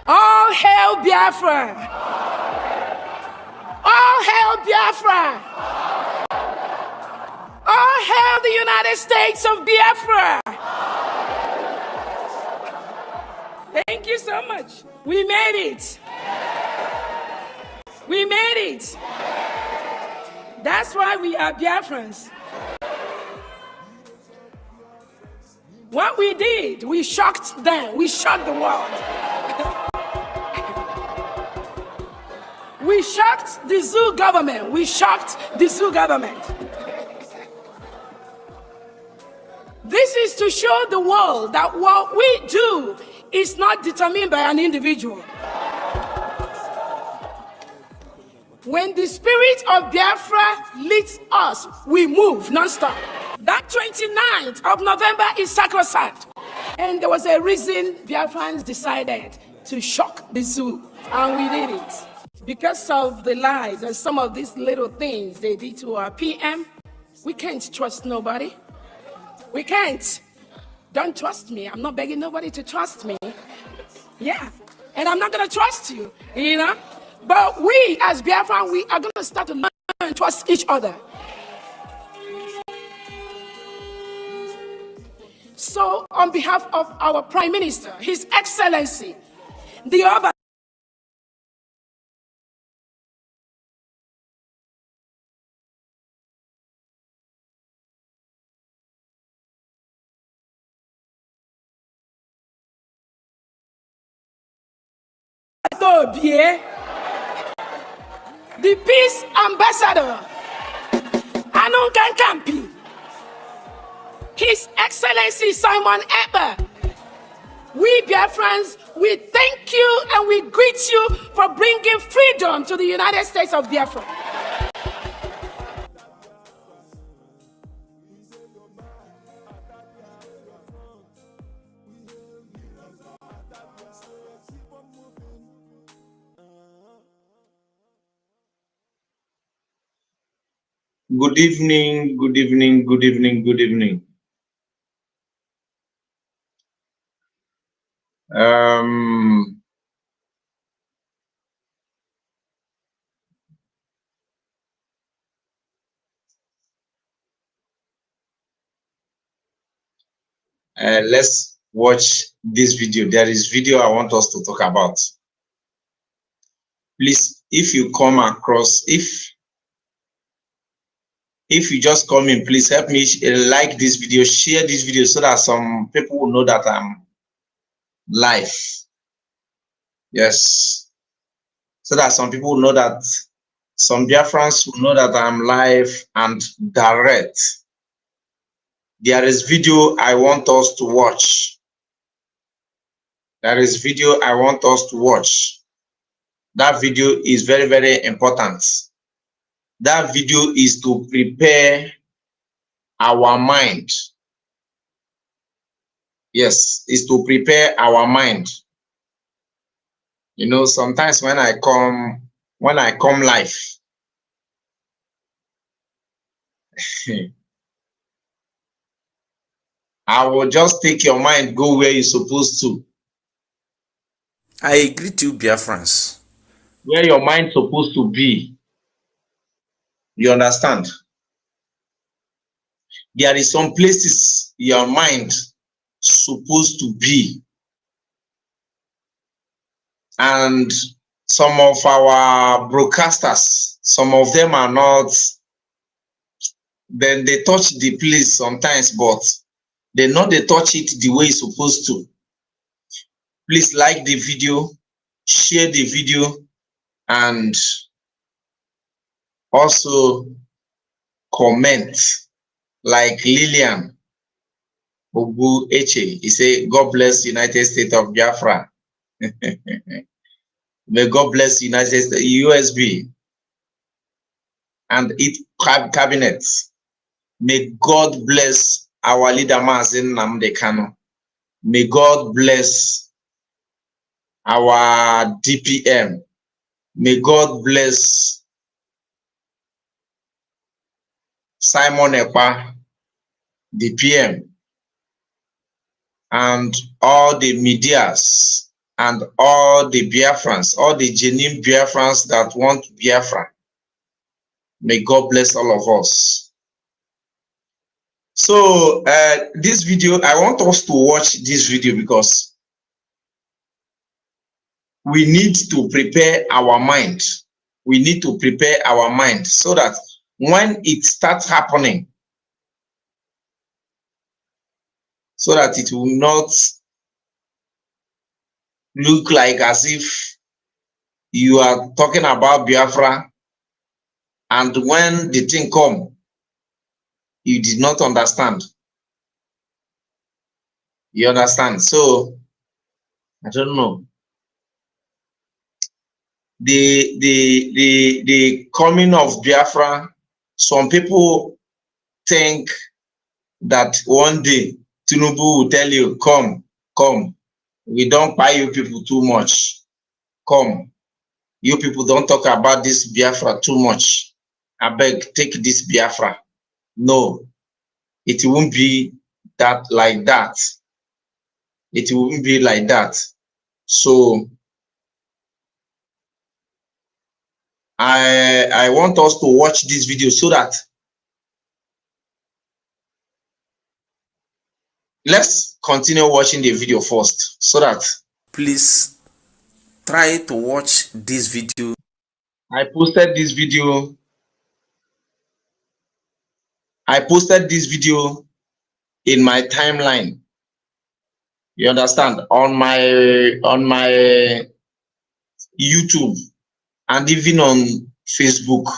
All hail Biafra! All hail Biafra! All hail the United States of Biafra! Thank you so much. We made it. We made it. That's why we are Biafrans. What we did, we shocked them. We shocked the world. We shocked the zoo government. We shocked the zoo government. This is to show the world that what we do is not determined by an individual. When the spirit of Biafra leads us, we move non-stop. That 29th of November is sacrosanct. And there was a reason Biafrans decided to shock the zoo. And we did it. Because of the lies and some of these little things they did to our PM, we can't trust nobody. We can't. Don't trust me. I'm not begging nobody to trust me. Yeah. And I'm not going to trust you, you know. But we, as Biafran, we are going to start to learn and trust each other. So, on behalf of our Prime Minister, His Excellency, the Oba, the Peace Ambassador, Anunkan Kampi, His Excellency Simon Eber. We Biafrans, we thank you and we greet you for bringing freedom to the United States of Biafra. Good evening, good evening, good evening, good evening. Let's watch this video. There is video I want us to talk about. Please, if you come across, if you just come in, please help me like this video, share this video so that some people will know that I'm live. Yes. So that some people will know that, some Biafrans will know that I'm live and direct. There is video I want us to watch. There is video I want us to watch. That video is very, very important. That video is to prepare our mind. Yes, is to prepare our mind. You know, sometimes when I come live, I will just take your mind, go where you're supposed to. I greet you, Biafrans. Where your mind supposed to be. You understand? There is some places your mind supposed to be. And some of our broadcasters, some of them are not, then they touch the place sometimes, but they touch it the way it's supposed to. Please like the video, share the video, and also comment. Like Lillian Obu Eche, he say, God bless United States of Biafra. May God bless United States, USB, and its cabinet. May God bless our leader Mazin Nnamdi Kanu. May God bless our DPM. May God bless Simon Ekpa, the PM, and all the medias and all the Biafrans, all the genuine Biafrans that want Biafra. May God bless all of us. So this video, I want us to watch this video because we need to prepare our mind. We need to prepare our mind so that when it starts happening, so that it will not look like as if you are talking about Biafra, and when the thing come, you did not understand. You understand? So I don't know. The coming of Biafra, some people think that one day Tinubu will tell you, come, we don't buy you people too much. Come, you people don't talk about this Biafra too much. I beg, take this Biafra. No, it won't be that like that. It won't be like that. So I want us to watch this video so that let's continue watching the video first so that please try to watch this video. I posted this video in my timeline. You understand? On my YouTube and even on Facebook.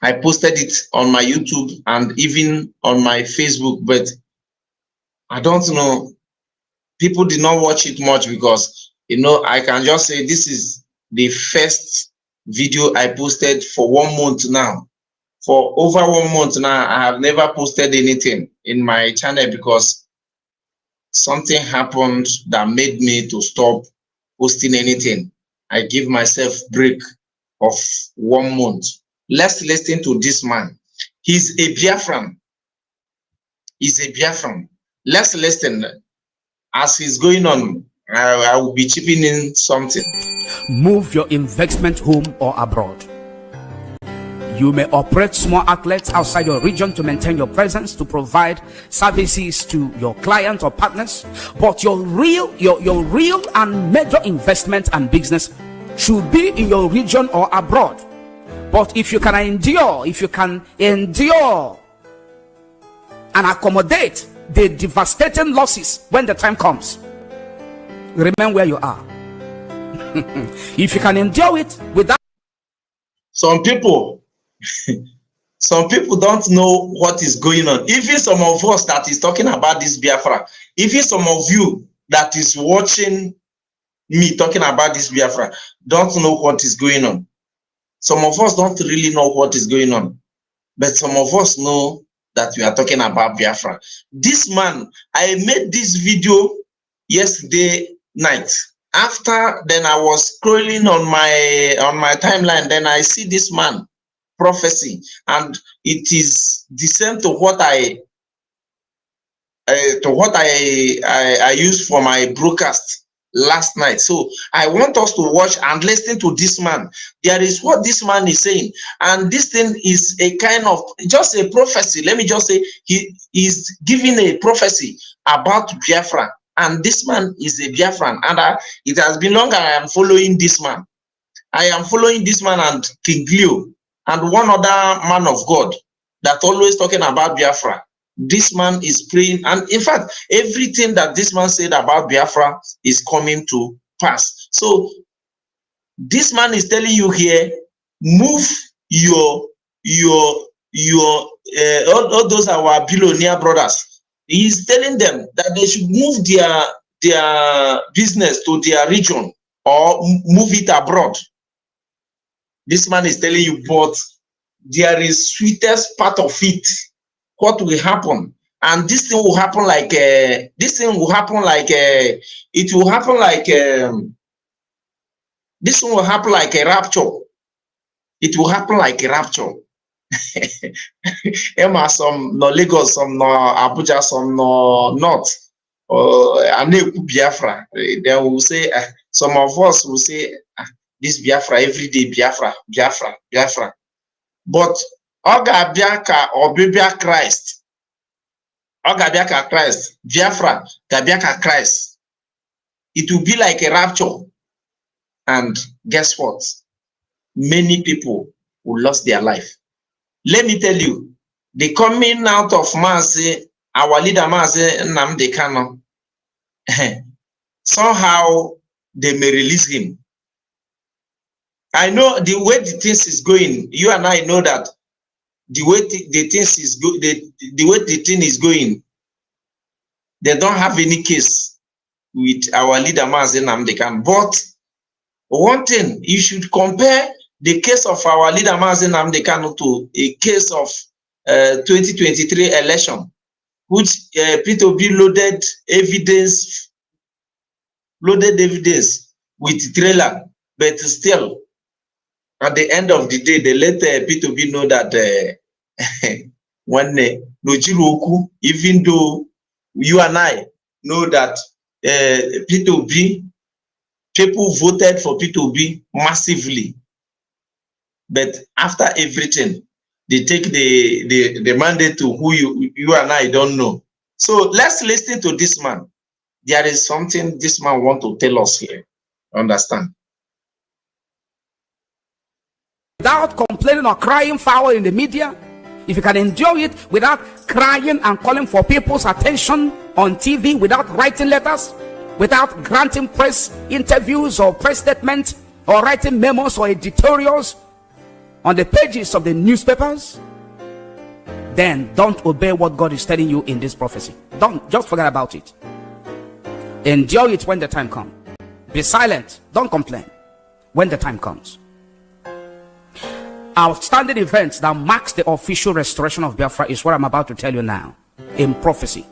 I posted it on my YouTube and even on my Facebook, but I don't know, people did not watch it much because, you know, I can just say this is the first video I posted for 1 month now. For over 1 month now, I have never posted anything in my channel because something happened that made me to stop posting anything. I give myself break of 1 month. Let's listen to this man. He's a Biafran. He's a Biafran. Let's listen. As he's going on, I will be chipping in something. Move your investment home or abroad. You may operate small outlets outside your region to maintain your presence, to provide services to your clients or partners, but your real and major investment and business should be in your region or abroad. But if you can endure and accommodate the devastating losses when the time comes, remain where you are. If you can endure it without some people don't know what is going on. Even some of us that is talking about this Biafra, even some of you that is watching me talking about this Biafra don't know what is going on. Some of us don't really know what is going on, but some of us know that we are talking about Biafra. This man, I made this video yesterday night. After then I was scrolling on my timeline, then I see this man prophecy, and it is the same to what I used for my broadcast last night. So I want us to watch and listen to this man. There is what this man is saying, and this thing is a kind of just a prophecy. Let me just say he is giving a prophecy about Biafra, and this man is a Biafran, and it has been long I am following this man. I am following this man and King Leo and one other man of God that always talking about Biafra. This man is praying, and in fact, everything that this man said about Biafra is coming to pass. So this man is telling you here, move your all those our billionaire brothers. He is telling them that they should move their business to their region or move it abroad. This man is telling you, but there is sweetest part of it. What will happen? And this thing will happen like it will happen like this one will happen like a rapture. It will happen like a rapture. Emma, some no Lagos, some no Abuja, some no North. or Biafra. They will say, some of us will say, this Biafra, every day Biafra, Biafra, Biafra. But Oga Biaka or Bibia Christ, Oga Biaka Christ, Biafra, Gabiaka Christ. It will be like a rapture. And guess what? Many people who lost their life. Let me tell you, the coming out of Mazi, our leader Mazi Nnamdi Kanu, somehow they may release him. I know the way the things is going. You and I know that the way the things is the way the thing is going, they don't have any case with our leader Mazi Nnamdi Kanu. But one thing, you should compare the case of our leader Mazi Nnamdi Kanu to a case of 2023 election, which P2B loaded evidence with trailer, but still, at the end of the day, they let P2B know that even though you and I know that P2B, people voted for P2B massively, but after everything, they take the mandate to who you and I don't know. So let's listen to this man. There is something this man want to tell us here. Understand? Without complaining or crying foul in the media, if you can endure it without crying and calling for people's attention on TV, without writing letters, without granting press interviews or press statements, or writing memos or editorials on the pages of the newspapers, then don't obey what God is telling you in this prophecy. Don't just forget about it. Endure it when the time comes. Be silent. Don't complain when the time comes. Outstanding events that marks the official restoration of Biafra is what I'm about to tell you now in prophecy.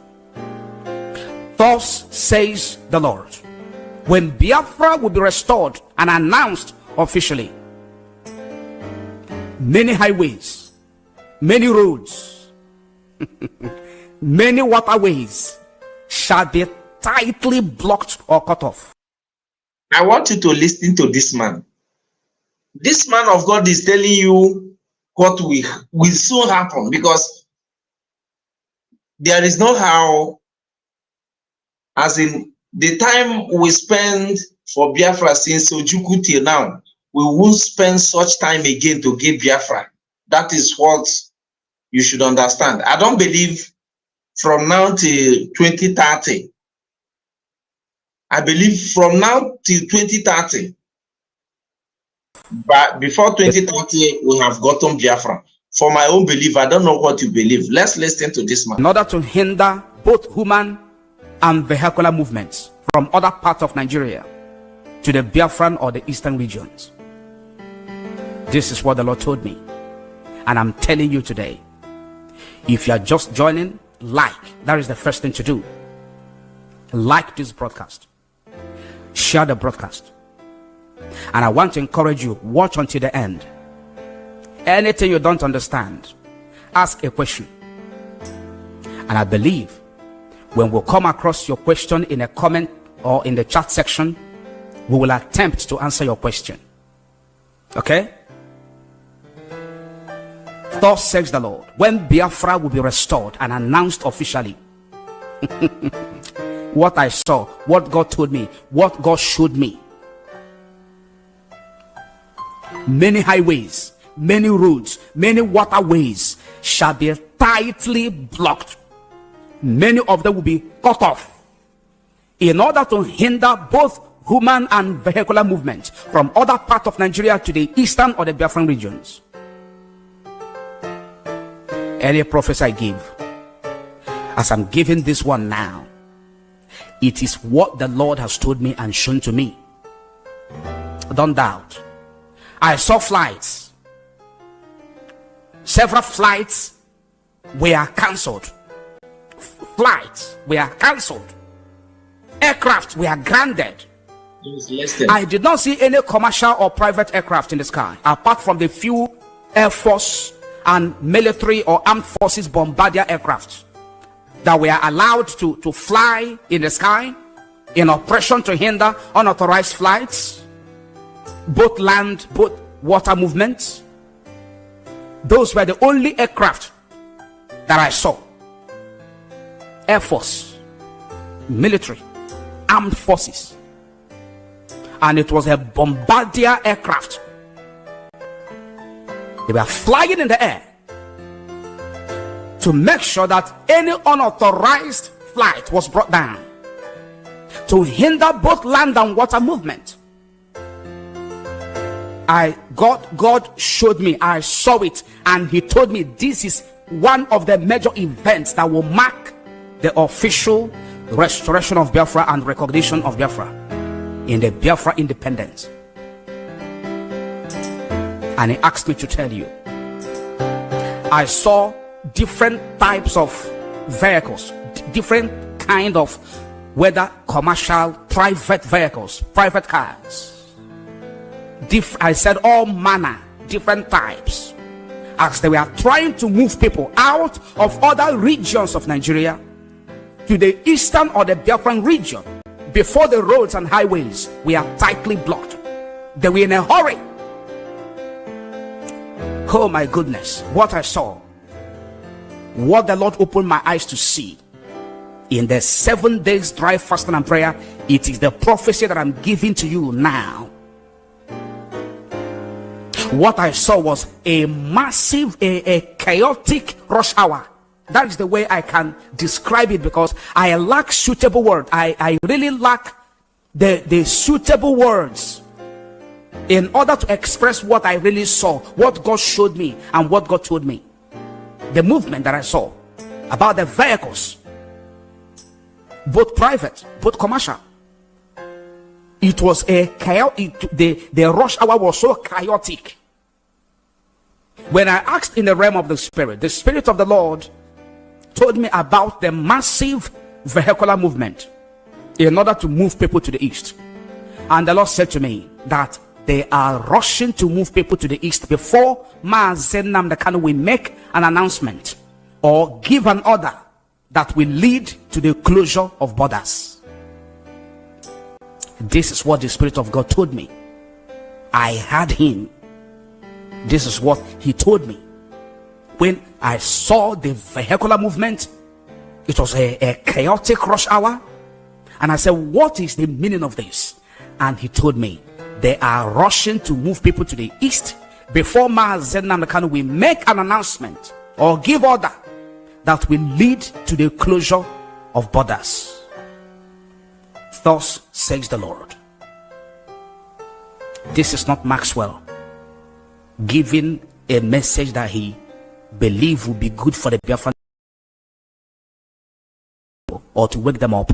Thus says the Lord, when Biafra will be restored and announced officially, many highways, many roads, many waterways shall be tightly blocked or cut off. I want you to listen to this man. This man of God is telling you what will soon happen, because there is no how, as in the time we spend for Biafra since Ojukwu till now, we won't spend such time again to get Biafra. That is what you should understand. I don't believe from now till 2030. I believe from now till 2030. But before 2030, we have gotten Biafra. For my own belief, I don't know what you believe. Let's listen to this man. In order to hinder both human and vehicular movements from other parts of Nigeria to the Biafran or the eastern regions. This is what the Lord told me. And I'm telling you today, if you are just joining, that is the first thing to do. Like this broadcast. Share the broadcast. And I want to encourage you, watch until the end. Anything you don't understand, ask a question. And I believe when we come across your question in a comment or in the chat section, we will attempt to answer your question. Okay? Thus says the Lord, when Biafra will be restored and announced officially, what I saw, what God told me, what God showed me, many highways, many roads, many waterways shall be tightly blocked. Many of them will be cut off in order to hinder both human and vehicular movement from other parts of Nigeria to the eastern or the Biafran regions. Any prophecy I give, as I'm giving this one now, it is what the Lord has told me and shown to me. Don't doubt. I saw flights. Several flights were cancelled. Flights were cancelled. Aircraft were grounded. I did not see any commercial or private aircraft in the sky, apart from the few Air Force and military or armed forces bombardier aircraft. that were allowed to fly in the sky in operation to hinder unauthorized flights, both land, both water movements. Those were the only aircraft that I saw. Air Force, military, armed forces. And it was a bombardier aircraft. They were flying in the air to make sure that any unauthorized flight was brought down, to hinder both land and water movement. God showed me, I saw it, and he told me this is one of the major events that will mark the official restoration of Biafra and recognition of Biafra in the Biafra independence. And he asked me to tell you, I saw different types of vehicles, different kind of, whether commercial, private vehicles, private cars. I said all manner, different types, as they were trying to move people out of other regions of Nigeria to the eastern or the Biafran region before the roads and highways were tightly blocked. They were in a hurry. Oh my goodness, what I saw, what the Lord opened my eyes to see in the 7 days dry fasting and prayer. It is the prophecy that I'm giving to you now. What I saw was a massive, a chaotic rush hour. That is the way I can describe it, because I lack suitable words. I really lack the suitable words in order to express what I really saw, what God showed me and what God told me. The movement that I saw about the vehicles, both private, both commercial. It was a chaotic, the rush hour was so chaotic. When I asked in the realm of the Spirit of the Lord told me about the massive vehicular movement in order to move people to the east. And the Lord said to me that they are rushing to move people to the east before Mazen Nnamdi Kanu will make an announcement or give an order that will lead to the closure of borders. This is what the Spirit of God told me. I had him. This is what he told me. When I saw the vehicular movement, it was a chaotic rush hour. And I said, what is the meaning of this? And he told me, they are rushing to move people to the east before Mazen Nnamdi Kanu will make an announcement or give order that will lead to the closure of borders. Thus says the Lord. This is not Maxwell giving a message that he believes will be good for the Biafran or to wake them up.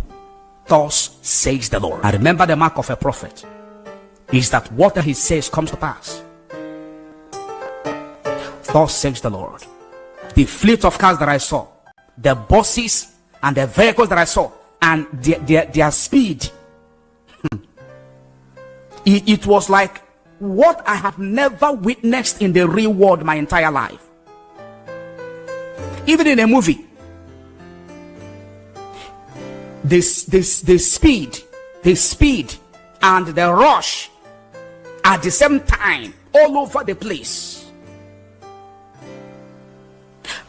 Thus says the Lord. I remember the mark of a prophet is that whatever he says comes to pass. Thus says the Lord. The fleet of cars that I saw, the buses and the vehicles that I saw, and their speed, it was like what I have never witnessed in the real world my entire life. Even in a movie, the speed and the rush at the same time all over the place.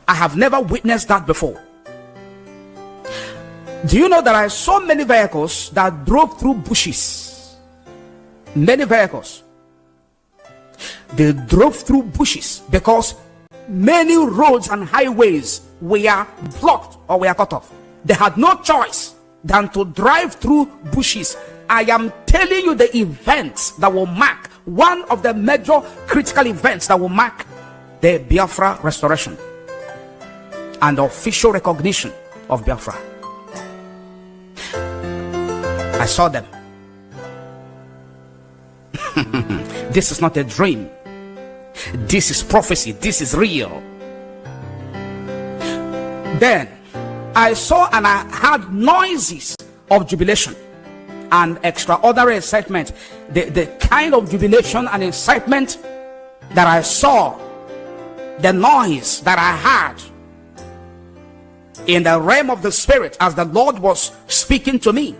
I have never witnessed that before. Do you know that I saw many vehicles that drove through bushes? Many vehicles. They drove through bushes because many roads and highways were blocked or were cut off. They had no choice than to drive through bushes. I am telling you the events that will mark, one of the major critical events that will mark the Biafra restoration and the official recognition of Biafra. I saw them. This is not a dream. This is prophecy. This is real. Then I saw and I heard noises of jubilation and extraordinary excitement. The kind of jubilation and excitement that I saw, the noise that I heard, in the realm of the spirit as the Lord was speaking to me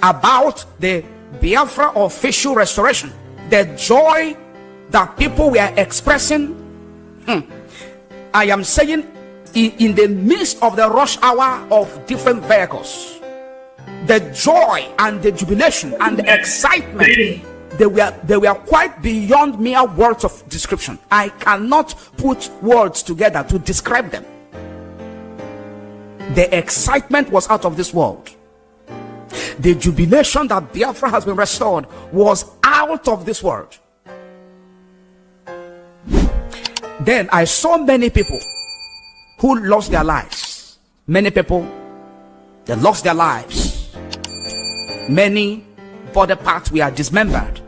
about the Biafra official restoration, the joy that people were expressing. I am saying in the midst of the rush hour of different vehicles, the joy and the jubilation and the excitement, they were quite beyond mere words of description. I cannot put words together to describe them. The excitement was out of this world. The jubilation that Biafra has been restored was out of this world. Then I saw many people who lost their lives. Many people, they lost their lives. Many body parts were dismembered.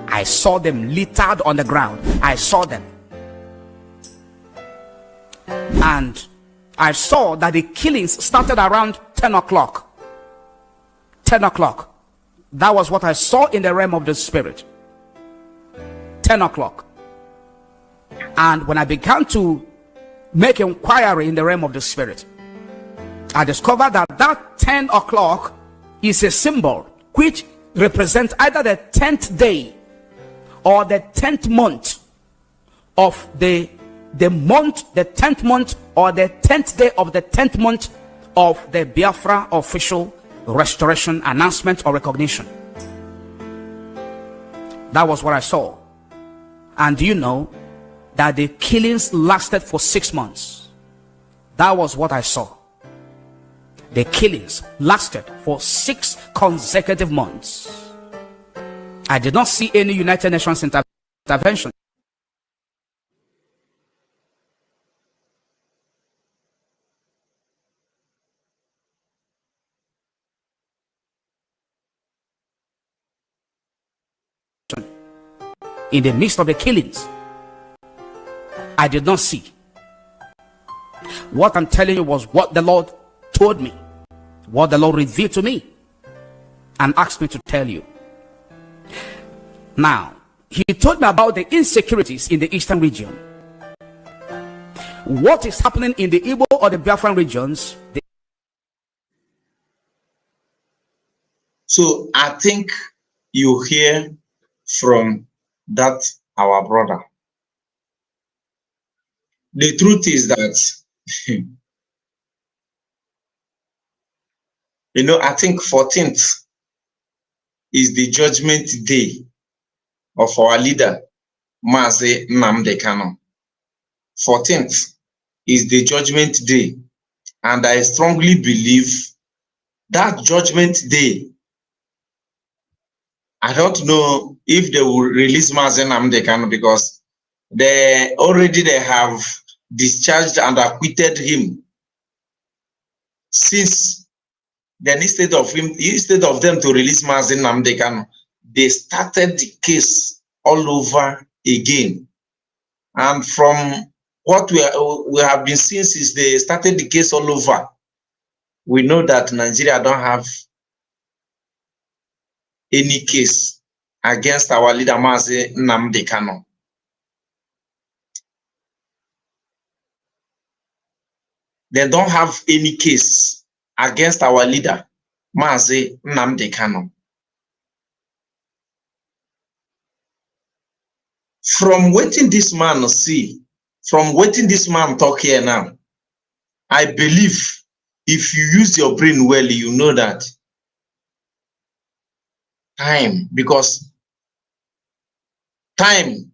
I saw them littered on the ground. I saw them. And I saw that the killings started around 10 o'clock. 10 o'clock. That was what I saw in the realm of the spirit. 10 o'clock. And when I began to make inquiry in the realm of the spirit, I discovered that 10 o'clock is a symbol which represents either the 10th day or the 10th month of the month, the 10th month, or the 10th day of the 10th month of the Biafra official restoration announcement or recognition. That was what I saw. And do you know that the killings lasted for 6 months? That was what I saw. The killings lasted for 6 consecutive months. I did not see any United Nations intervention. In the midst of the killings, I did not see. What I'm telling you was what the Lord told me, what the Lord revealed to me and asked me to tell you. Now, he told me about the insecurities in the eastern region. What is happening in the Igbo or the Biafran regions? So I think you hear from that our brother. The truth is that I think 14th is the judgment day of our leader, Mazi Nnamdi Kanu. 14th is the judgment day, and I strongly believe that judgment day, I don't know if they will release Mazi Nnamdi Kanu, because they have discharged and acquitted him. Since then, instead of them to release Mazi Nnamdi Kanu, they started the case all over again. And from what we have been seeing since they started the case all over, we know that Nigeria don't have any case against our leader Mazi Nnamdi Kanu. They don't have any case against our leader Mazi Nnamdi Kanu. From waiting this man see, from waiting this man talk here now, I believe if you use your brain well, you know that time, because time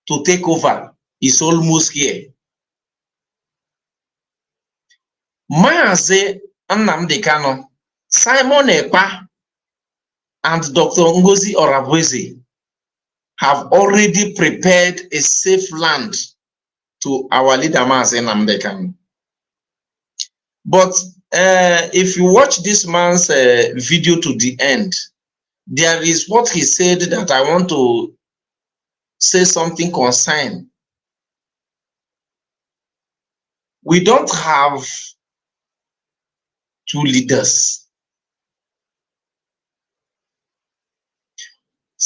to take over is almost here. Mazi Nnamdi Kanu, Simon Ekpa, and Dr. Ngozi Orabueze have already prepared a safe land to our leader Mazi Nnamdi Kanu. But if you watch this man's video to the end, there is what he said that I want to say something concerning. We don't have two leaders.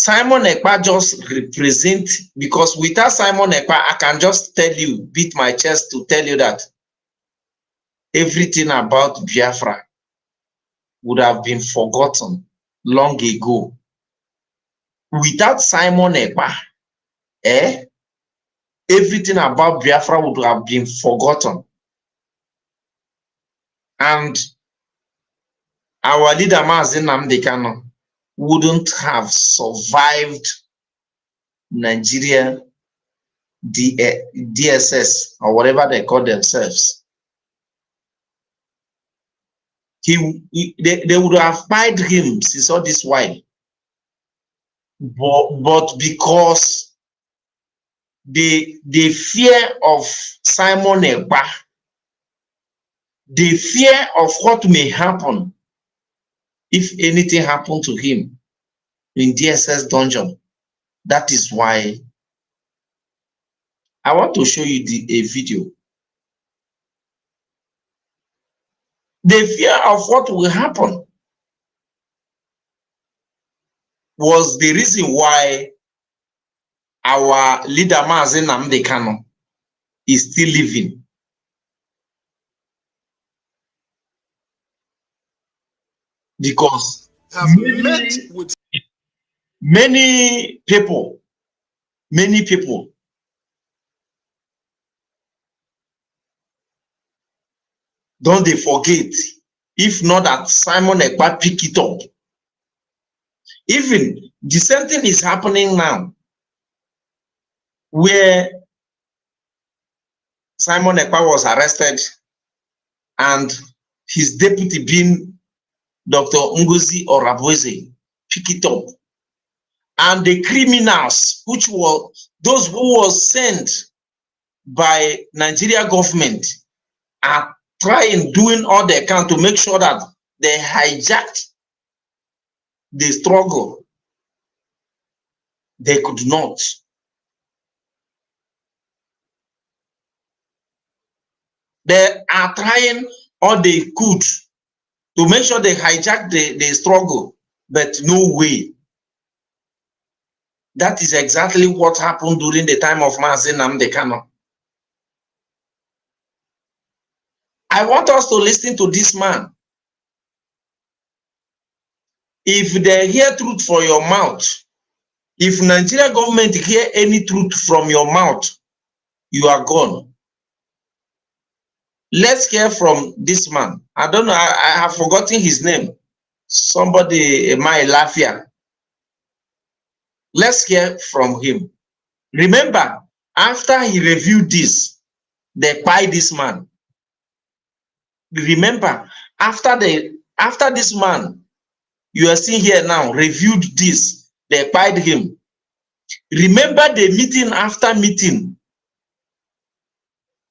Simon Ekpa just represent, because without Simon Ekpa, I can just tell you, beat my chest to tell you that everything about Biafra would have been forgotten long ago. Without Simon Ekpa, everything about Biafra would have been forgotten. And our leader, Mazi Nnamdi Kanu, wouldn't have survived Nigeria DSS or whatever they call themselves. They would have pied him since all this while. But because the fear of Simon Ekpa, the fear of what may happen if anything happened to him in DSS dungeon, that is why I want to show you a video. The fear of what will happen was the reason why our leader Mazi Nnamdi Kanu is still living. Because many people don't they forget, if not that Simon Ekpa pick it up. Even the same thing is happening now, where Simon Ekpa was arrested and his deputy being Dr. Ngozi Orabueze pick it up. And the criminals, which were those who was sent by Nigeria government, are doing all they can to make sure that they hijacked the struggle. They could not. They are trying all they could to make sure they hijack the struggle, but no way. That is exactly what happened during the time of Mazi Nnamdi Kanu. I want us to listen to this man. If they hear truth from your mouth, if Nigeria government hear any truth from your mouth, you are gone. Let's hear from this man. I don't know, I have forgotten his name. Somebody, my Lafia. Let's hear from him. Remember, after he reviewed this, they pied this man. Remember, after this man, you are seeing here now, reviewed this, they pied him. Remember the meeting after meeting,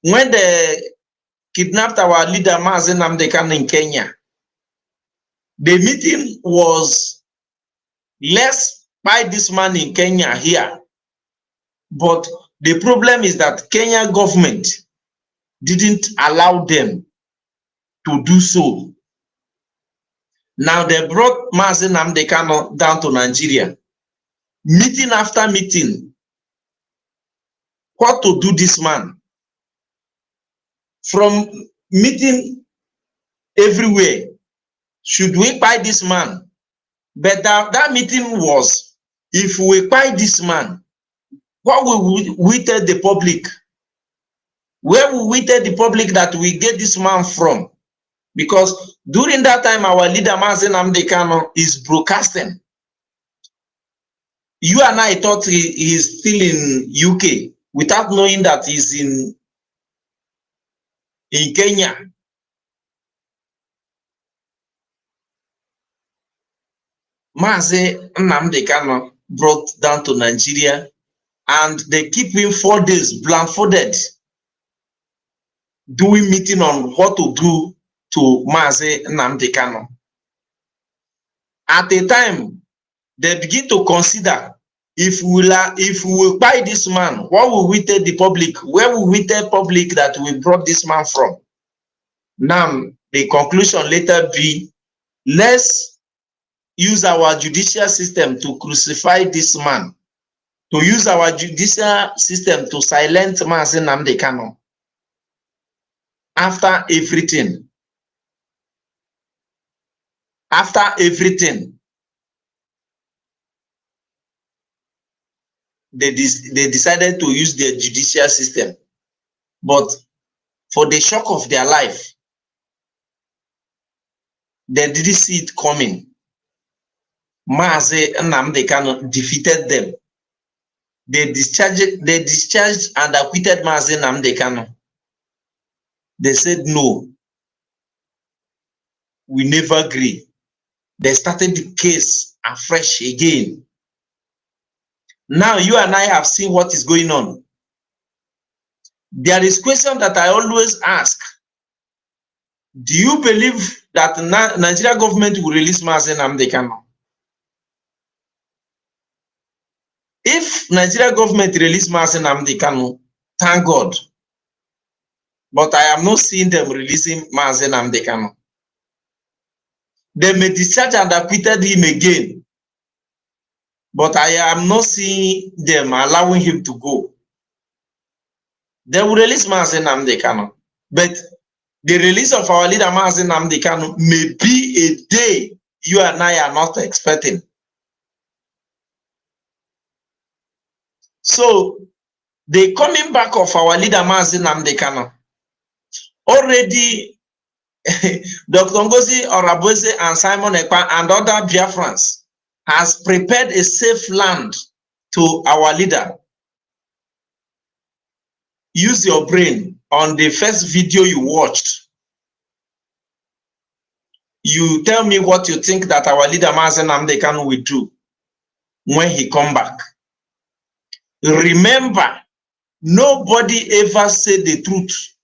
when they kidnapped our leader Mazi Nnamdi Kanu in Kenya. The meeting was, let's buy this man in Kenya here. But the problem is that Kenya government didn't allow them to do so. Now they brought Mazi Nnamdi Kanu down to Nigeria. Meeting after meeting. What to do this man? From meeting everywhere. Should we buy this man? But that meeting was, if we buy this man, what will we tell the public? Where will we tell the public that we get this man from? Because during that time, our leader Mazi Nnamdi Kanu is broadcasting. You and I thought he's still in UK without knowing that he's in Kenya. Mazi Nnamdi Kanu brought down to Nigeria, and they keep him 4 days blindfolded, doing meeting on what to do to Mazi Nnamdi Kanu. At the time, they begin to consider, if we will buy this man, what will we tell the public? Where will we tell public that we brought this man from? Now, the conclusion later be, let's use our judicial system to crucify this man, to use our judicial system to silence Mazi Nnamdi Kanu. After everything, they decided to use their judicial system. But for the shock of their life, they didn't see it coming. Mazi Nnamdi Kanu defeated them. They discharged and acquitted Mazi Nnamdi Kanu. They said, no, we never agree. They started the case afresh again. Now you and I have seen what is going on. There is a question that I always ask. Do you believe that Nigeria government will release Mazi Nnamdi Kanu? If Nigeria government release Mazi Nnamdi Kanu, thank God. But I am not seeing them releasing Mazi Nnamdi Kanu. They may discharge and acquitted him again. But I am not seeing them allowing him to go. They will release Mazi Nnamdi Kanu. But the release of our leader Mazi Nnamdi Kanu may be a day you and I are not expecting. So, the coming back of our leader Mazi Nnamdi Kanu, already Dr. Ngozi Oraboze and Simon Ekpa and other Biafrans has prepared a safe land to our leader. Use your brain. On the first video you watched, you tell me what you think that our leader Mazi Nnamdi Kanu will do when he come back. Remember, nobody ever said the truth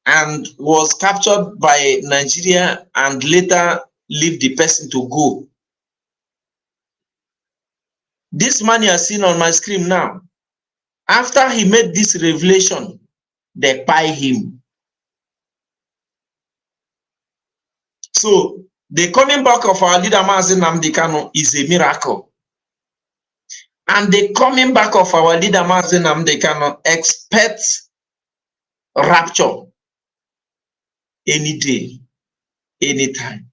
and was captured by Nigeria and later leave the person to go. This man you are seeing on my screen now, after he made this revelation, they buy him. So the coming back of our leader Mazi Nnamdi Kanu is a miracle. And the coming back of our leader Mazi Nnamdi Kanu expects rapture any day, anytime.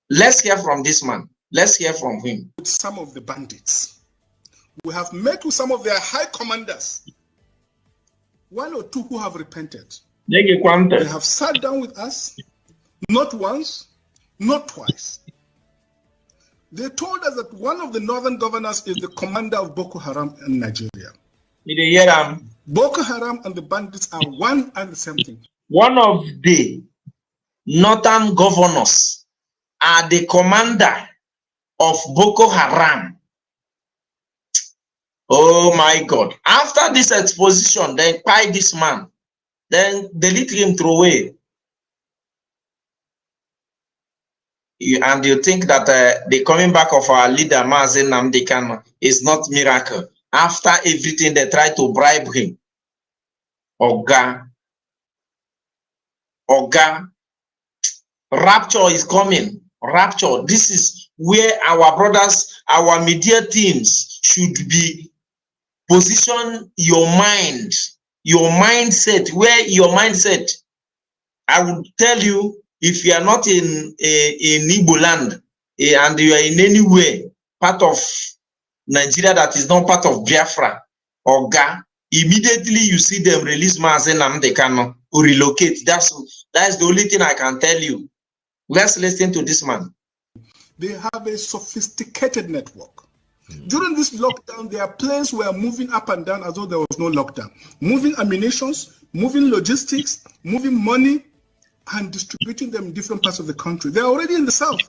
Let's hear from this man. Let's hear from him. Some of the bandits. We have met with some of their high commanders. One or two who have repented. They have sat down with us, not once, not twice. They told us that one of the northern governors is the commander of Boko Haram in Nigeria. Boko Haram and the bandits are one and the same thing. One of the northern governors are the commander of Boko Haram. Oh my God. After this exposition, they buy this man. Then delete him, throw away. And you think that the coming back of our leader, Mazi Nnamdi Kanu, is not miracle. After everything, they try to bribe him. Oga. Rapture is coming. Rapture. This is where our brothers, our media teams should be. Position your mind, your mindset, where your mindset. I would tell you, if you are not in Igbo land and you are in any way part of Nigeria that is not part of Biafra, Oga, immediately you see them release Mazi Nnamdi Kanu or relocate. That's the only thing I can tell you. Let's listen to this man. They have a sophisticated network. During this lockdown, their planes were moving up and down as though there was no lockdown. Moving ammunitions, moving logistics, moving money, and distributing them in different parts of the country. They're already in the south,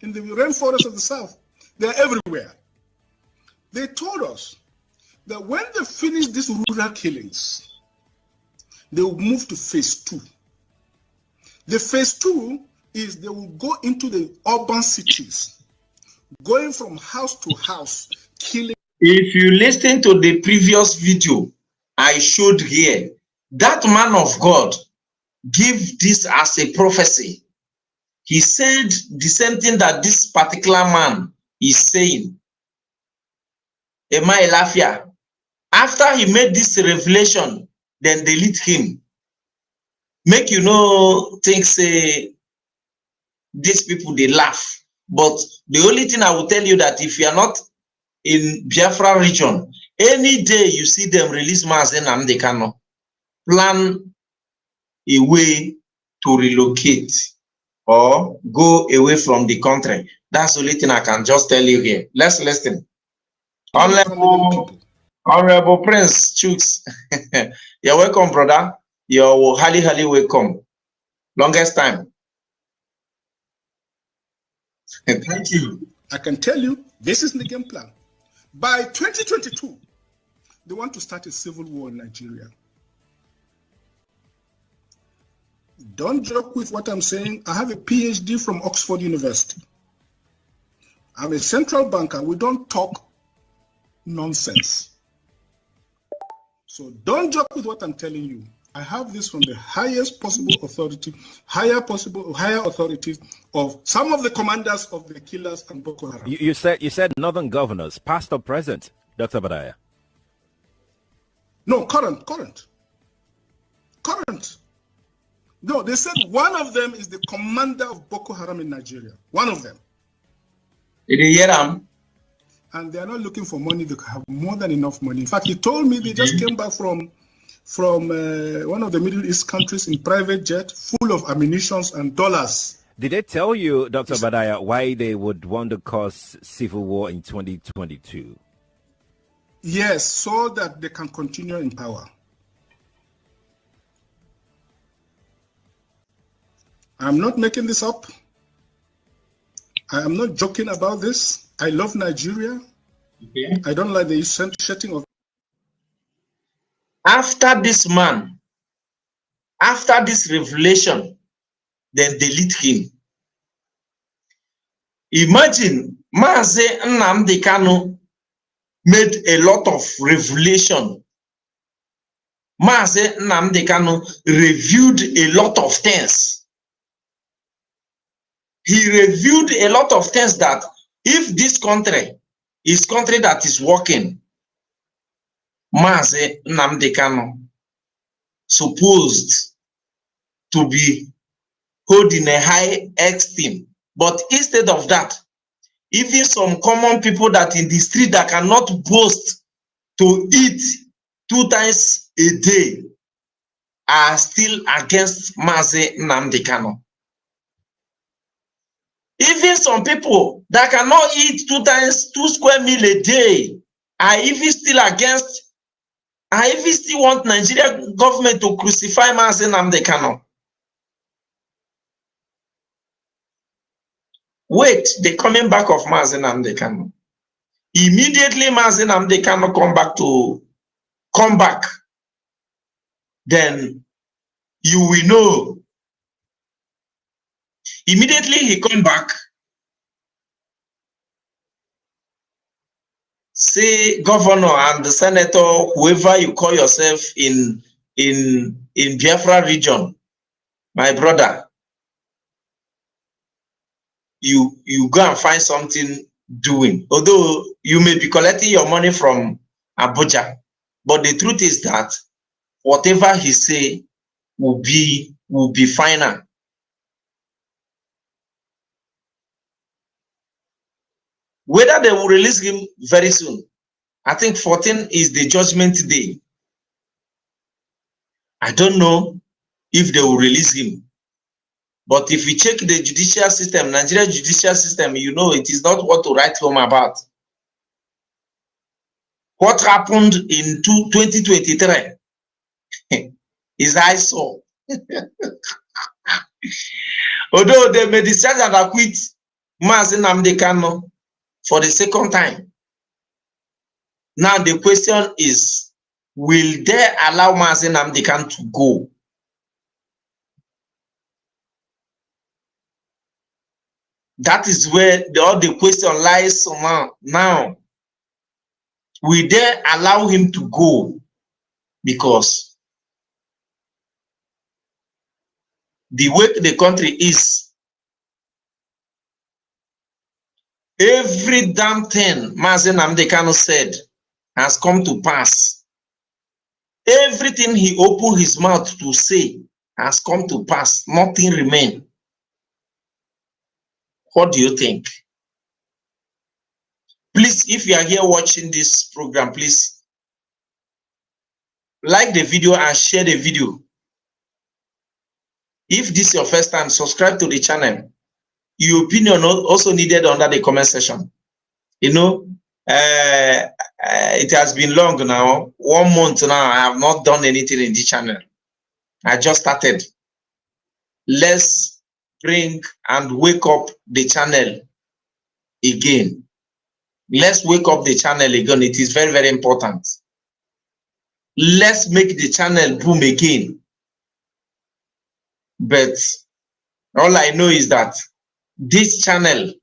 in the rainforest of the south. They're everywhere. They told us that when they finish these rural killings, they will move to phase 2. The phase 2 is they will go into the urban cities, going from house to house, killing. If you listen to the previous video I showed here, that man of God give this as a prophecy. he said the same thing that this particular man is saying. Emma Elafia. After he made this revelation, then delete him. Make you know, think say these people they laugh. But the only thing I will tell you that if you are not in Biafra region, any day you see them release Mazen Nnamdi Kanu, plan a way to relocate or go away from the country. That's the only thing I can just tell you here. Let's listen. Honorable Prince Chooks, you're welcome, brother. You're highly welcome. Longest time. Thank you. I can tell you, this is the game plan. By 2022, they want to start a civil war in Nigeria. Don't joke with what I'm saying. I have a PhD from Oxford University. I'm a central banker. We don't talk nonsense. So don't joke with what I'm telling you. I have this from the highest possible authority, higher authorities of some of the commanders of the killers and Boko Haram. You said northern governors, past or present, Dr. Badaya? No, current. No, they said one of them is the commander of Boko Haram in Nigeria. One of them. Did you hear them? And they are not looking for money. They have more than enough money. In fact, he told me they just came back from one of the Middle East countries in private jet, full of ammunition and dollars. Did they tell you, Dr. Badaya, why they would want to cause civil war in 2022? Yes, so that they can continue in power. I'm not making this up. I am not joking about this. I love Nigeria. Okay. I don't like the setting of. After this man, after this revelation, then delete him. Imagine Mazen Nnamdi Kanu made a lot of revelation. Mazen Nnamdi Kanu reviewed a lot of things. He reviewed a lot of things that if this country is country that is working, Mazen Nnamdi Kanu supposed to be holding a high esteem. But instead of that, even some common people that in the street that cannot boast to eat 2 times a day are still against Mazen Nnamdi Kanu. Even some people that cannot eat 2 square meals a day are even still against, I even still want Nigeria government to crucify Mazen Nnamdi Kanu. Wait, the coming back of Mazen Nnamdi Kanu. Immediately Mazen Nnamdi Kanu come back, then you will know. Immediately he come back, say governor and the senator, whoever you call yourself in Biafra region, my brother, you go and find something doing. Although you may be collecting your money from Abuja, but the truth is that whatever he say will be final. Whether they will release him very soon, I think 14 is the judgment day. I don't know if they will release him. But if you check the judicial system, Nigeria judicial system, you know it is not what to write home about. What happened in 2023 is I saw. Although they may decide and acquit Mazen Nnamdi Kanu for the second time. Now the question is, will they allow Mazen Nnamdi Kanu to go? That is where all the question lies now. Will they allow him to go? Because the way the country is, Every damn thing Mazi Nnamdi Kanu said has come to pass. Everything he opened his mouth to say has come to pass. Nothing remains. What do you think? Please, if you are here watching this program, please like the video and share the video. If this is your first time, subscribe to the channel. Your opinion also needed under the comment section. You know, it has been long now. 1 month now, I have not done anything in the channel. I just started. Let's bring and wake up the channel again. Let's wake up the channel again. It is very, very important. Let's make the channel boom again. But all I know is that this channel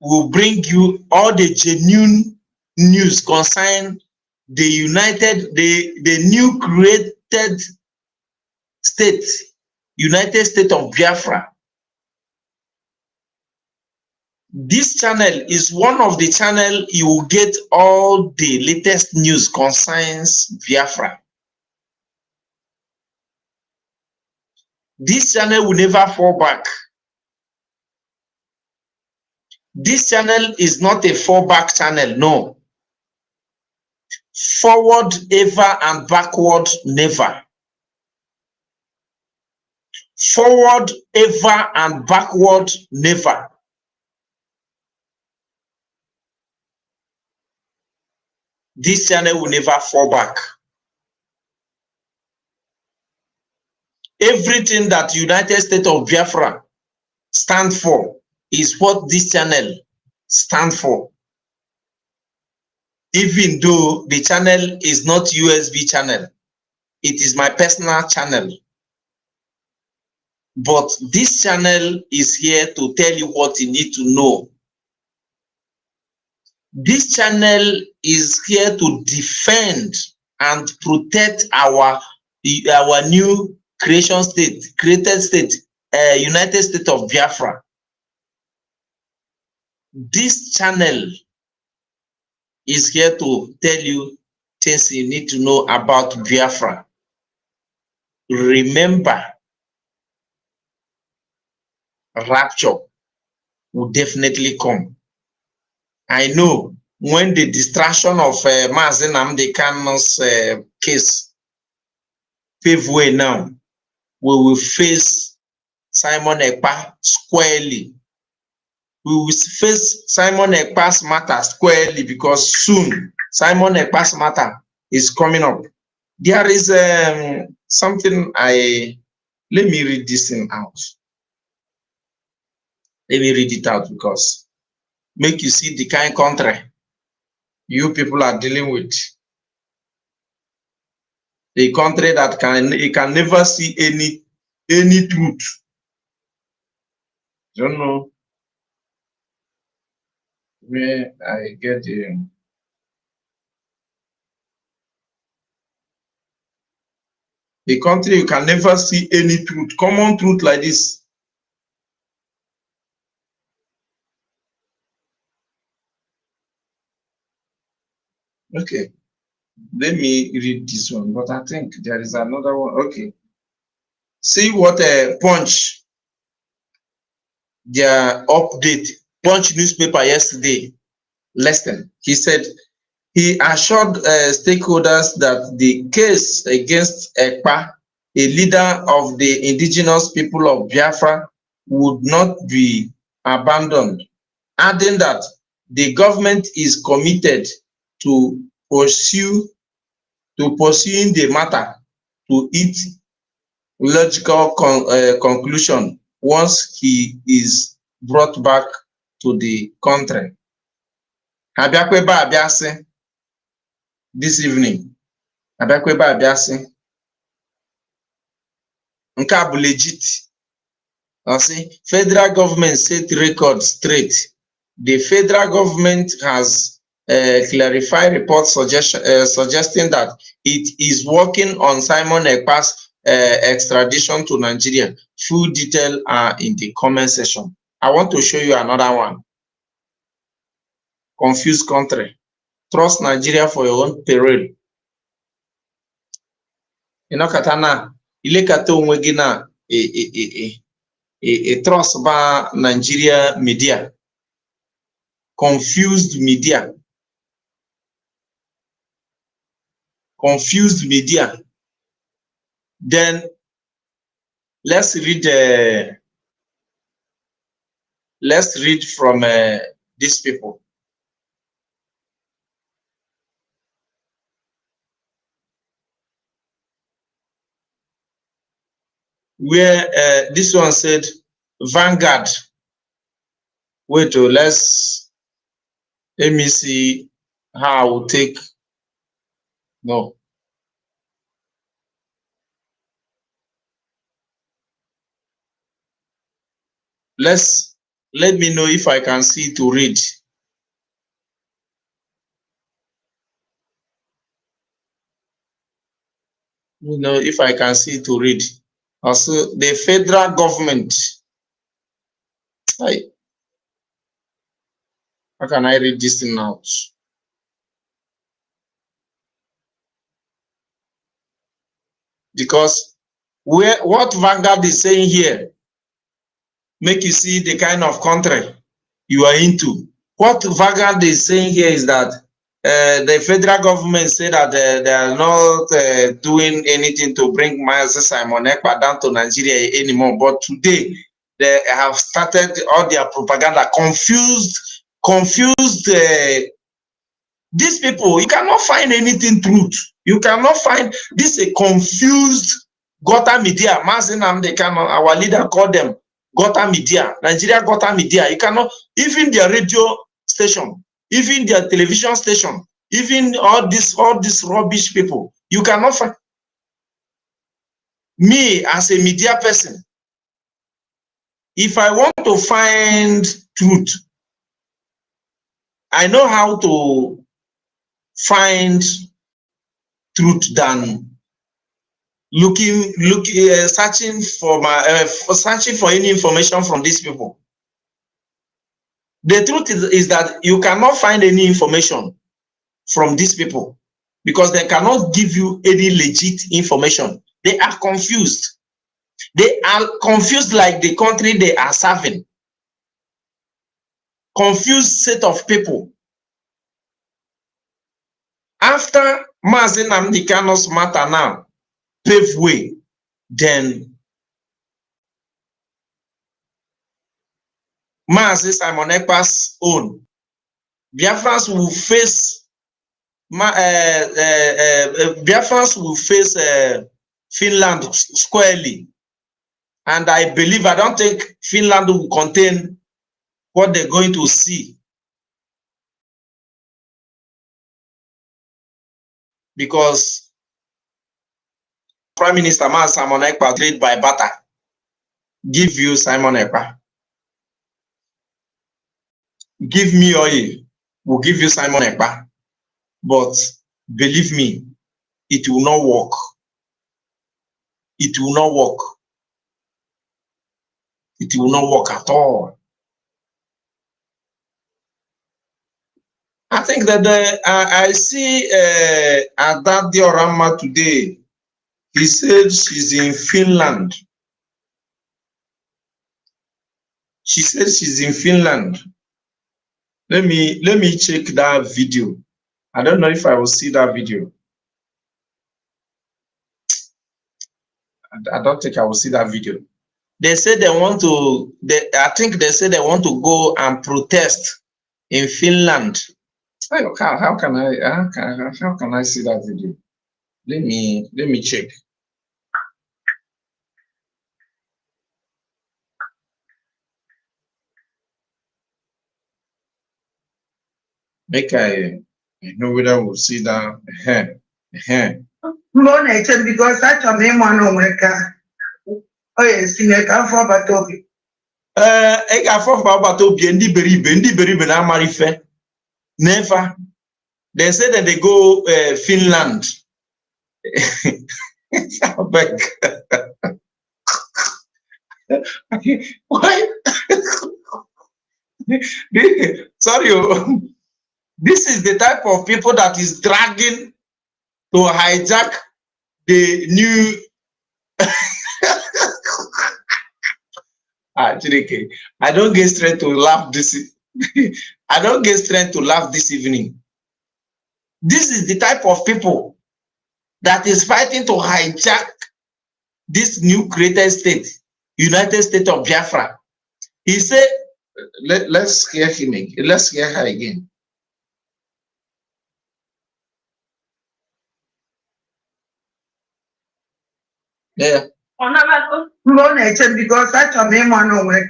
will bring you all the genuine news concerning the new created state, United States of Biafra. This channel is one of the channels you will get all the latest news concerning Biafra. This channel will never fall back. This channel is not a fallback channel, no. Forward ever and backward never. Forward ever and backward never. This channel will never fall back. Everything that United States of Biafra stand for is what this channel stands for. Even though the channel is not USB channel, it is my personal channel. But this channel is here to tell you what you need to know. This channel is here to defend and protect our new created state, United States of Biafra. This channel is here to tell you things you need to know about Biafra. Remember, rapture will definitely come. I know when the distraction of Mazi Nnamdi Kanu's case pave way now, we will face Simon Ekpa squarely. We will face Simon Ekpa's matter squarely because soon Simon Ekpa's matter is coming up. There is something let me read this thing out. Let me read it out because make you see the kind of country you people are dealing with. A country that can never see any truth. Don't know where I get the country you can never see any truth, common truth like this. Okay, let me read this one, but I think there is another one. Okay, see what Punch, their update, Punch newspaper yesterday. Listen, he said he assured stakeholders that the case against Ekpa, a leader of the indigenous people of Biafra, would not be abandoned, adding that the government is committed to pursuing the matter to its logical conclusion once he is brought back to the country. This evening, legit. Federal government set record straight. The federal government has clarified reports suggesting that it is working on Simon Ekpa's extradition to Nigeria. Full detail are in the comment section. I want to show you another one. Confused country. Trust Nigeria for your own peril. You know, Katana, ilekata onwe gị na trust ba Nigeria media. Confused media. Confused media. Then let's read from these people. Where this one said Vanguard. Wait, let me see how I will take. No. Let me know if I can see to read. You know, if I can see to read. Also, the federal government. How can I read this thing out? Because what Vanguard is saying here, make you see the kind of country you are into. What Vanguard is saying here is that the federal government said that they are not doing anything to bring Mazi Simon Ekpa down to Nigeria anymore. But today, they have started all their propaganda, confused. These people, you cannot find anything truth. You cannot find this a confused gutter media. Mazi Nnamdi Kanu, our leader, called them gutter media. Nigeria gutter media. You cannot, even their radio station, even their television station, even all this rubbish people, you cannot find. Me as a media person, if I want to find truth, I know how to find truth than searching for any information from these people. The truth is that you cannot find any information from these people because they cannot give you any legit information. They are confused. They are confused like the country they are serving. Confused set of people. After Mazi Nnamdi Kanu's matter now pave way, then Mazi Simon Ekpa's own. Biafrans will face Finland squarely, and I don't think Finland will contain what they're going to see, because Prime Minister Mazi Simon Ekpa trade by barter. Give you Simon Ekpa. Give me oil, we'll give you Simon Ekpa. But believe me, it will not work. It will not work. It will not work at all. I think that I see Ada Diorama today. He said she's in Finland. She said she's in Finland. Let me check that video. I don't know if I will see that video. I don't think I will see that video. They said they want to. I think they said they want to go and protest in Finland. How can I see that video? Let me check. Make I know whether we'll see that. Because that's a main one on America. Oh, yes, in a car for Batobi. I got for Batobi and Beribe na Marife. Never. They said that they go Finland. Why? Sorry, oh. This is the type of people that is dragging to hijack the new. Chideke, I don't get strength to laugh this. I don't get strength to laugh this evening. This is the type of people that is fighting to hijack this new created state, United States of Biafra. He said, let's hear him again. Let's hear her again. Yeah. Because I told me one over.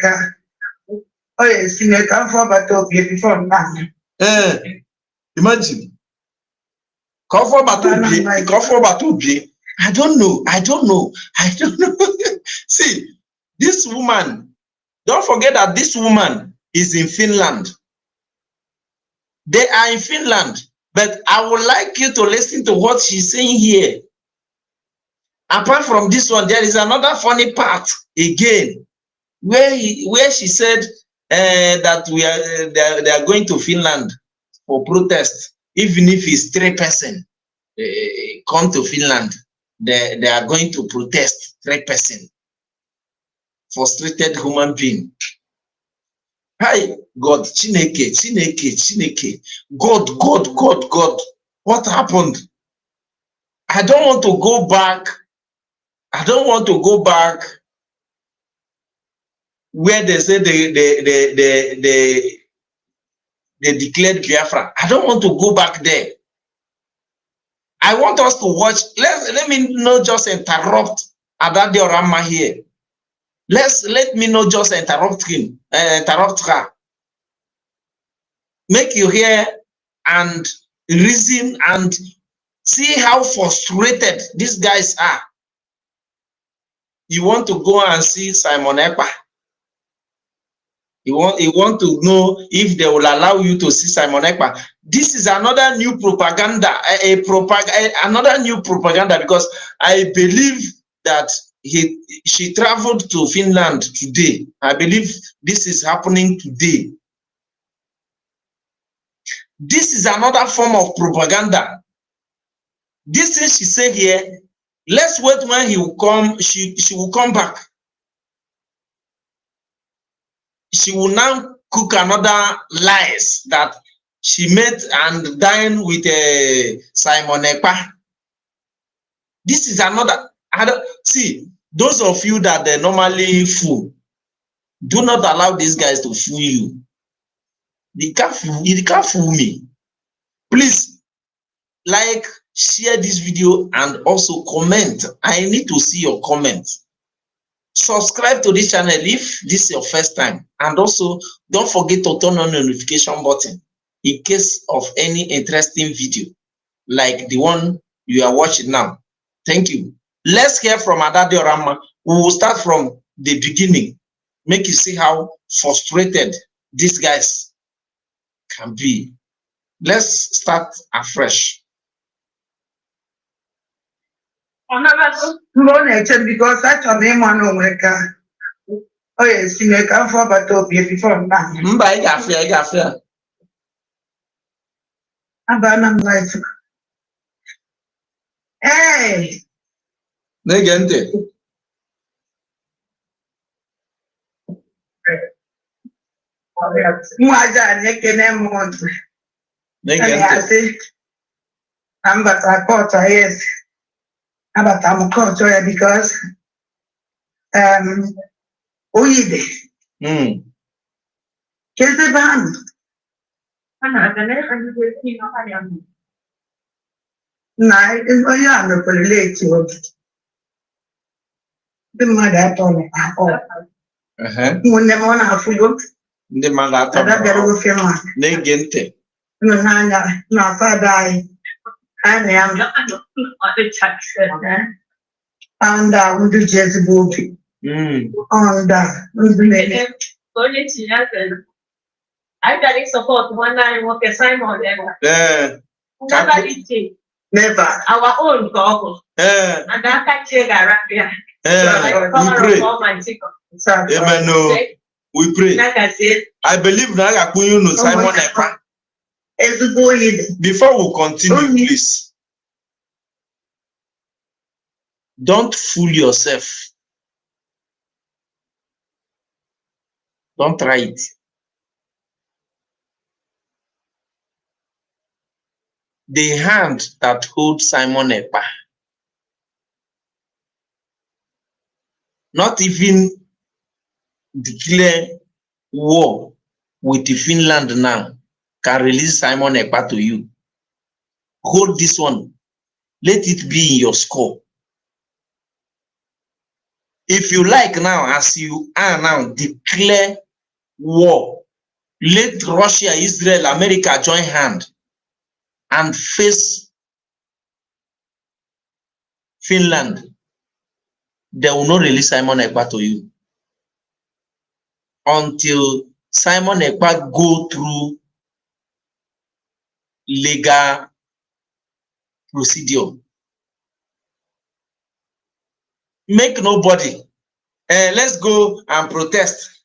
Oh, yes, in a come for battle before now. Imagine. Come for battle. I don't know. See, this woman, don't forget that this woman is in Finland. They are in Finland, but I would like you to listen to what she's saying here. Apart from this one, there is another funny part again, where she said that they are going to Finland for protest, even if it's 3 persons come to Finland, they are going to protest 3 persons, frustrated human being. Hi, God, Chineke, God, what happened? I don't want to go back. Where they say they declared Biafra. I don't want to go back there. I want us to watch. Let me not just interrupt Adade Orama here. Let me not just interrupt her. Make you hear and reason and see how frustrated these guys are. You want to go and see Simon Ekpa. You want to know if they will allow you to see Simon Ekpa. This is another new propaganda, another new propaganda, because I believe that she traveled to Finland today. I believe this is happening today. This is another form of propaganda. This thing she said here, let's wait when he will come, she will come back. She will now cook another lies that she met and dined with Simon Ekpa. This is another. See, those of you that they normally fool, do not allow these guys to fool you. They can't fool me. Please, like, share this video and also comment. I need to see your comments. Subscribe to this channel if this is your first time, and also don't forget to turn on the notification button in case of any interesting video like the one you are watching now. Thank you. Let's hear from Adade Orama. We will start from the beginning, make you see how frustrated these guys can be. Let's start afresh. Because I told me one over. Oh, yes, in a come for battle before now. I got fear. About life. Hey. Negente. Mwaja nekene month. Negente. I'm but I caught yes. But I'm caught because Oyide. Kese ban. Na oya no relate to the mother told me. When the one I forgot. The mother told me. Negente. No, father. I am and we do just go on that. I got support one night work a Simon. Never. Our own goal. And that catch around here. We pray. Amen. No, we pray. I believe now Simon Ekpa. Before we continue, please, don't fool yourself. Don't try it. The hand that holds Simon Ekpa, not even declare war with Finland now, can release Simon Ekpa to you. Hold this one. Let it be in your score. If you like now, as you are now, declare war. Let Russia, Israel, America join hand and face Finland. They will not release Simon Ekpa to you until Simon Ekpa go through legal procedure. Make nobody. Let's go and protest.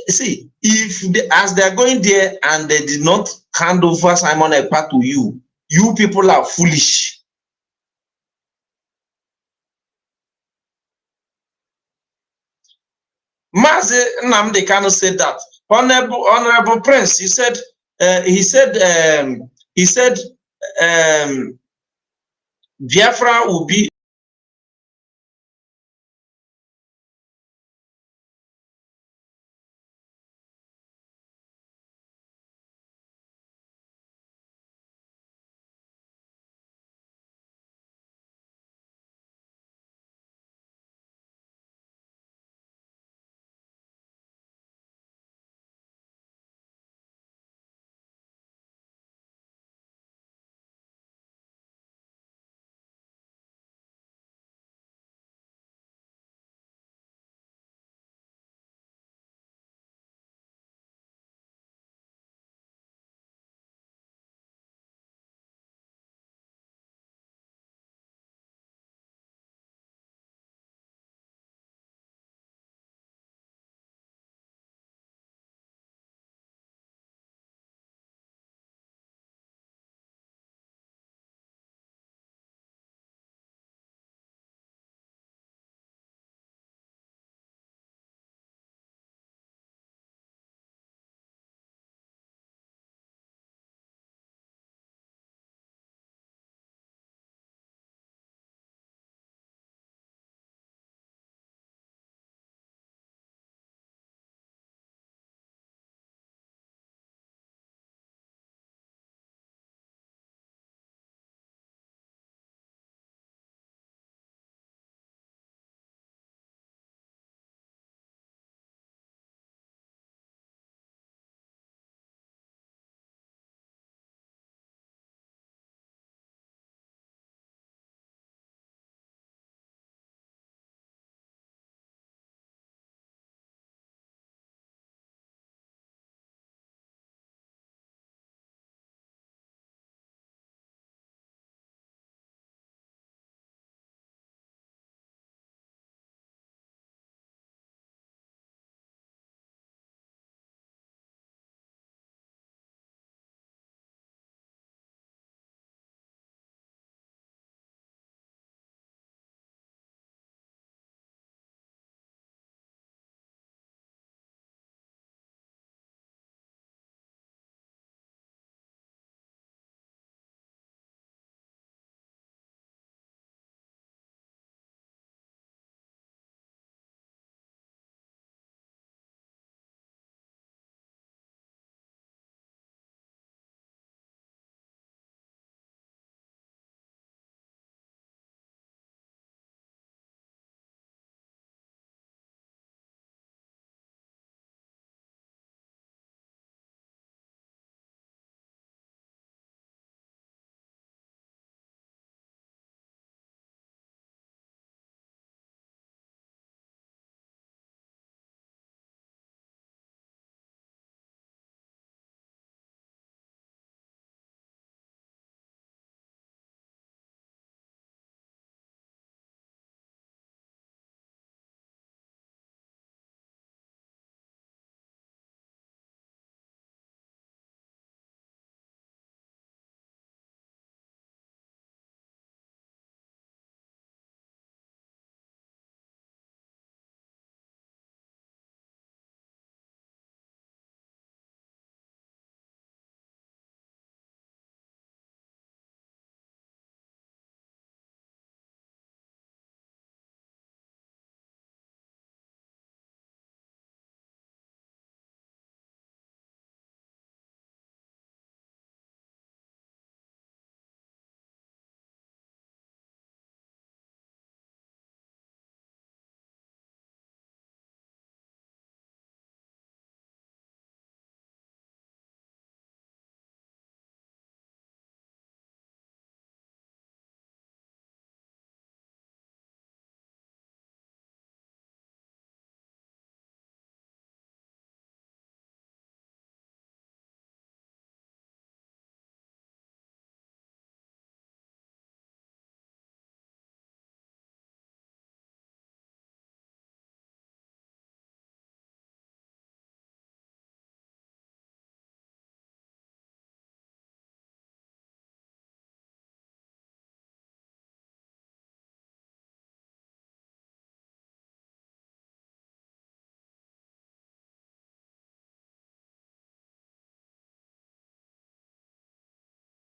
See, if as they are going there and they did not hand over Simon Ekpa to you, you people are foolish. Mazi Nnamdi Kanu said that. Honorable Prince, he said Biafra will be